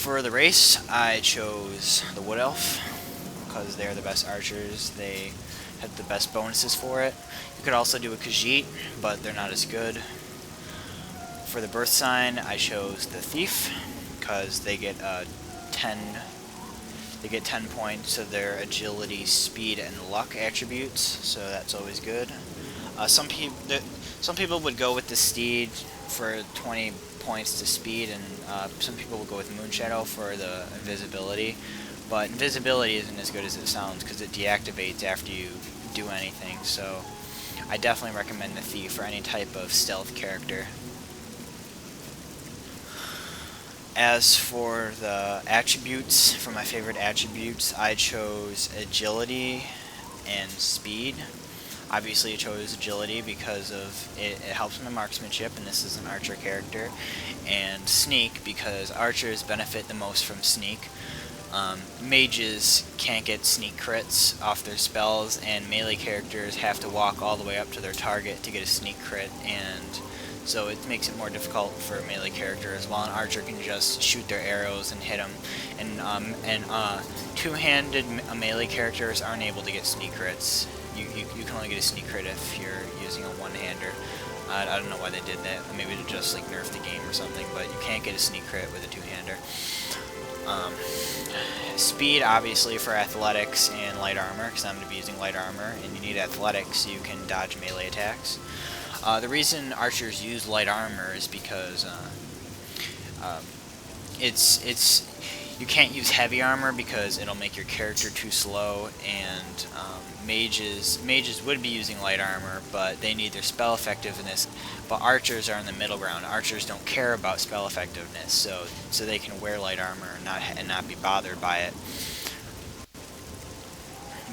For the race, I chose the Wood Elf because they're the best archers. They have the best bonuses for it. You could also do a Khajiit, but they're not as good. For the birth sign, I chose the Thief because they get 10. They get 10 points of their agility, speed, and luck attributes, so that's always good. Some people would go with the Steed for 20 points to speed, and some people will go with Moonshadow for the invisibility. But invisibility isn't as good as it sounds because it deactivates after you do anything. So I definitely recommend the Thief for any type of stealth character. As for the attributes, for my favorite attributes, I chose agility and speed. Obviously I chose agility because of it helps my marksmanship, and this is an archer character, and sneak because archers benefit the most from sneak. Mages can't get sneak crits off their spells, and melee characters have to walk all the way up to their target to get a sneak crit, and so it makes it more difficult for melee characters, while an archer can just shoot their arrows and hit them. And two-handed melee characters aren't able to get sneak crits. You can only get a sneak crit if you're using a one-hander. I don't know why they did that. Maybe to just like nerf the game or something, but you can't get a sneak crit with a two-hander. Speed, obviously, for athletics and light armor, because I'm going to be using light armor, and you need athletics so you can dodge melee attacks. The reason archers use light armor is because you can't use heavy armor because it'll make your character too slow, and mages would be using light armor, but they need their spell effectiveness. But archers are in the middle ground. Archers don't care about spell effectiveness, so they can wear light armor and not be bothered by it.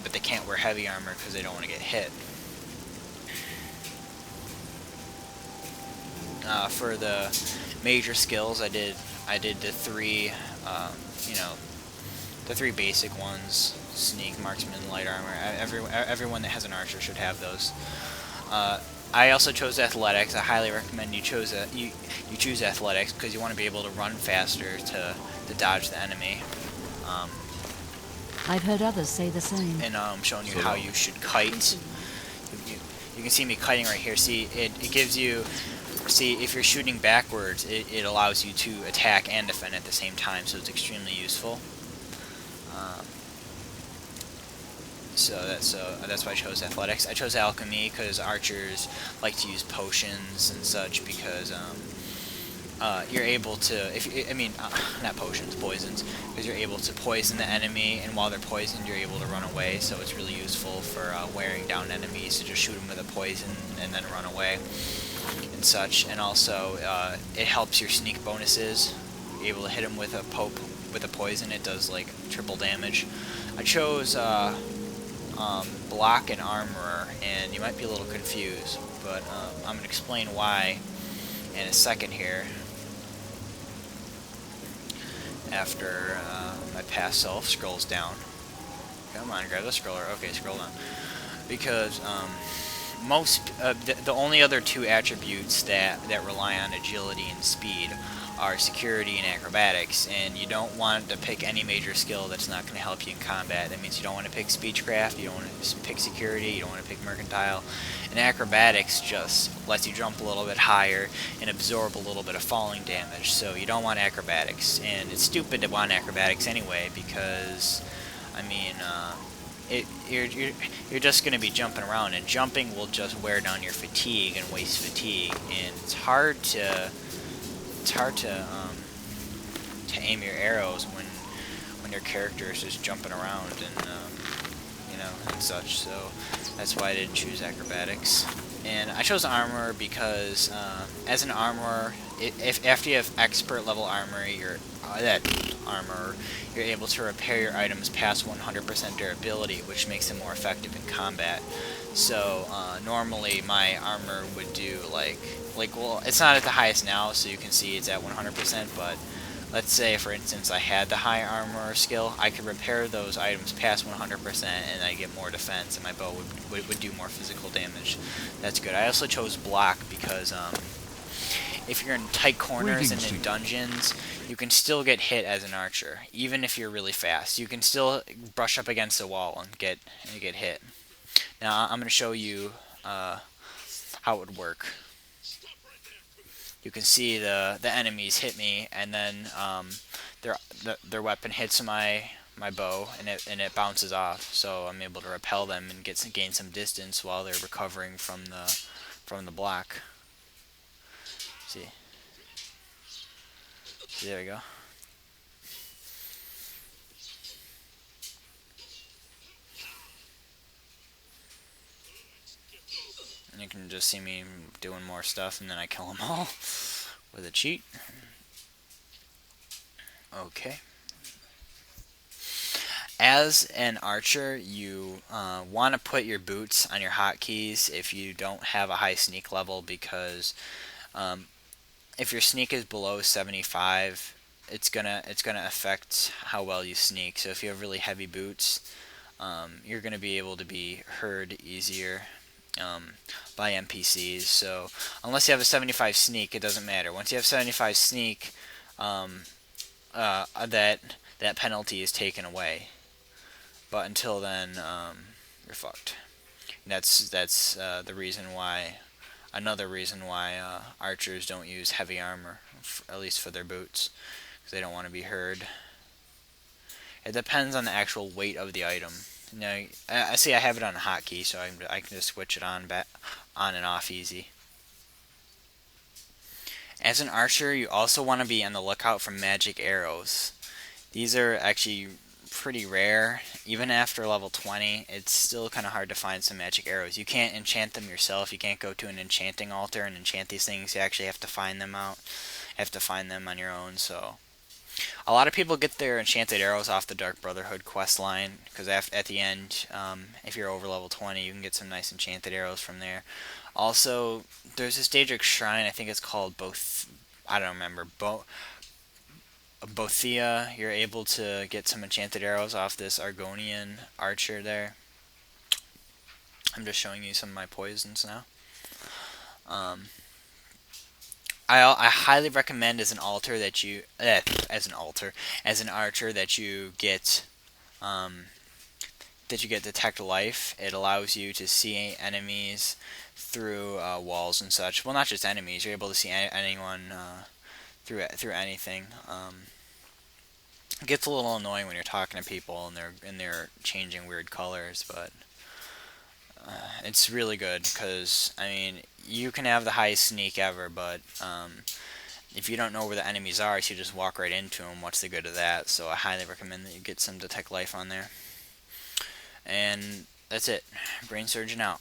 But they can't wear heavy armor because they don't want to get hit. For the major skills, I did the three, the three basic ones: sneak, marksman, light armor. Everyone that has an archer should have those. I also chose athletics. I highly recommend you choose athletics because you want to be able to run faster to dodge the enemy. I've heard others say the same. And I'm showing you how you should kite. You can see me kiting right here. See, it gives you. See, if you're shooting backwards, it allows you to attack and defend at the same time, so it's extremely useful. So that's why I chose athletics. I chose alchemy because archers like to use potions and such because you're able to, not potions, poisons, because you're able to poison the enemy, and while they're poisoned, you're able to run away. So it's really useful for wearing down enemies to just shoot them with a poison and then run away and such. And also it helps your sneak bonuses. You're able to hit them with a poison. It does like triple damage. I chose block and armorer, and you might be a little confused, but I'm gonna explain why in a second here. After my past self scrolls down. Come on, grab the scroller. Okay, scroll down. Because the only other two attributes that rely on agility and speed are security and acrobatics, and you don't want to pick any major skill that's not going to help you in combat. That means you don't want to pick speechcraft, you don't want to pick security, you don't want to pick mercantile, and acrobatics just lets you jump a little bit higher and absorb a little bit of falling damage, so you don't want acrobatics. And it's stupid to want acrobatics anyway, because you're just going to be jumping around, and jumping will just wear down your fatigue and waste fatigue, and it's hard to aim your arrows when your character is just jumping around and such. So that's why I didn't choose acrobatics. And I chose armor because as an armorer, if after you have expert level armor, you're able to repair your items past 100% durability, which makes them more effective in combat. So normally my armor would do well, it's not at the highest now, so you can see it's at 100%, but let's say, for instance, I had the high armor skill, I could repair those items past 100%, and I get more defense, and my bow would do more physical damage. That's good. I also chose block because if you're in tight corners and Greetings to in you. dungeons, you can still get hit as an archer, even if you're really fast. You can still brush up against the wall and get hit. Now I'm going to show you how it would work. You can see the enemies hit me, and then their weapon hits my bow, and it bounces off. So I'm able to repel them and gain some distance while they're recovering from the block. See, there we go. And you can just see me doing more stuff, and then I kill them all with a cheat. Okay. As an archer, you want to put your boots on your hotkeys if you don't have a high sneak level, because um, if your sneak is below 75, it's gonna affect how well you sneak. So if you have really heavy boots, you're gonna be able to be heard easier um, by NPCs. So unless you have a 75 sneak, it doesn't matter. Once you have 75 sneak, um, that penalty is taken away. But until then, you're fucked. That's the reason why. Another reason why archers don't use heavy armor, at least for their boots, because they don't want to be heard. It depends on the actual weight of the item. Now, I see I have it on a hotkey, so I can just switch it on and off easy. As an archer, you also want to be on the lookout for magic arrows. These are actually pretty rare. Even after level 20, it's still kind of hard to find some magic arrows. You can't enchant them yourself. You can't go to an enchanting altar and enchant these things. You actually have to find them out. You have to find them on your own. So a lot of people get their enchanted arrows off the Dark Brotherhood quest line, because at the end, if you're over level 20, you can get some nice enchanted arrows from there. Also, there's this Daedric shrine. I think it's called both. I don't remember. Bothia, you're able to get some enchanted arrows off this Argonian archer there. I'm just showing you some of my poisons now. Um, I highly recommend as an altar that you as an archer um, that you get detect life. It allows you to see enemies through walls and such. Well, not just enemies. You're able to see anyone through anything. It gets a little annoying when you're talking to people and they're changing weird colors, but it's really good because I mean you can have the highest sneak ever, but if you don't know where the enemies are, so you just walk right into them. What's the good of that? So I highly recommend that you get some detect life on there. And that's it. Brain surgeon out.